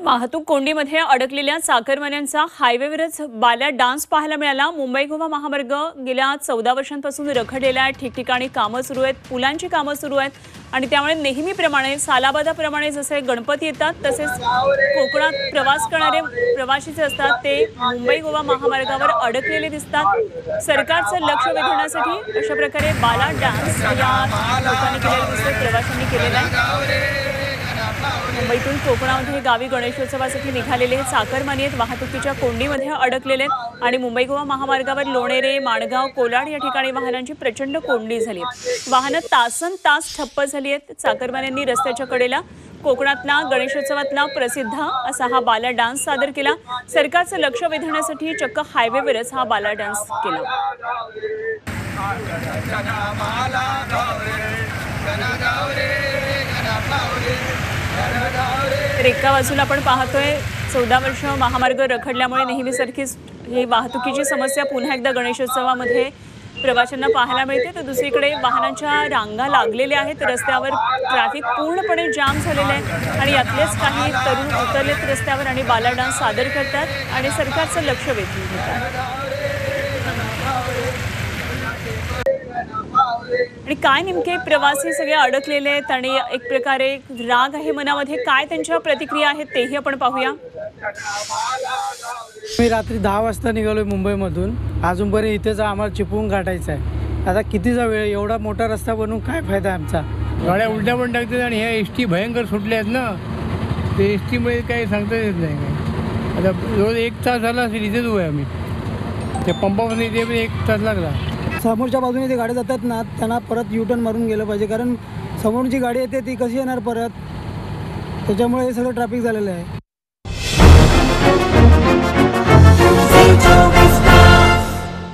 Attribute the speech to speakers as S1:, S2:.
S1: वाहतूक कोंडीमध्ये अडकलेल्या चाकरमान्यांचा हायवेवरच बाल्या डान्स पाहायला मिळाला। मुंबई गोवा महामार्ग गेल्या 14 वर्षांपासून रखडलेला आहे। ठिकठिकाणी कामं सुरू आहेत, पुलांची कामं सुरू आहेत आणि त्यामुळे नेहमीप्रमाणे सालाबादाप्रमाणे जसे गणपती येतात तसेच कोकणात प्रवास करणारे प्रवासी जे असतात ते मुंबई गोवा महामार्गावर अडकलेले दिसतात। सरकारचं लक्ष वेधण्यासाठी अशा प्रकारे बाला डान्स या लोकांनी केलेला दिसतोय, प्रवाशांनी केलेला आहे। मुंबईतून कोकणामध्ये गावी गणेशोत्सवासाठी निघालेले चाकरमानी आहेत, वाहतुकीच्या कोंडीमध्ये अडकलेले आहेत आणि मुंबई गोवा महामार्गावर लोणेरे, माणगाव, कोलाड या ठिकाणी वाहनांची प्रचंड कोंडी झाली आहे। वाहनं तासनतास ठप्प झाली आहेत। चाकरमान्यांनी रस्त्याच्या कडेला कोकणातला गणेशोत्सवातला प्रसिद्ध असा हा बाला डान्स सादर केला। सरकारचं लक्ष वेधण्यासाठी चक्क हायवेवरच हा बाला डान्स केला। तर एका बाजूला आपण पाहतोय 14 वर्ष महामार्ग रखडल्यामुळे नेहमीसारखीच ही वाहतुकीची समस्या पुन्हा एकदा गणेशोत्सवामध्ये प्रवाशांना पाहायला मिळते। तर दुसरीकडे वाहनांच्या रांगा लागलेल्या आहेत, रस्त्यावर ट्रॅफिक पूर्णपणे जाम झालेलं आहे आणि यातलेच काही तरुण उतरलेत रस्त्यावर आणि बाला डान्स सादर करतात आणि सरकारचं लक्ष वेधून घेतात। आणि काय नेमके प्रवासी सगळे अडकलेले आहेत आणि एक प्रकारे राग आहे मनामध्ये, काय त्यांच्या प्रतिक्रिया आहेत तेही आपण पाहूया।
S2: मी रात्री 10 वाजता निघालोय मुंबईमधून, अजूनपर्यंत इथेच आम्हाला चिपळूण गाठायचं आहे। आता कितीचा वेळ, एवढा मोठा रस्ता बनवून काय फायदा आमचा?
S3: गाड्या उलट्या पण टाकतात आणि ह्या एस टी भयंकर सुटल्या आहेत ना, ते एस टीमुळे काही सांगता येत नाही काय। आता रोज 1 तास झाला असेल इथेच उभे आम्ही, त्या पंपापासून इथे पण 1 तास लागला।
S2: समोरच्या बाजूने ते गाड्या जातात ना, त्यांना परत युटर्न मारून गेलं पाहिजे, कारण समोरची गाडी येते ती कशी येणार परत, त्याच्यामुळे हे सगळं ट्रॅफिक झालेलं आहे।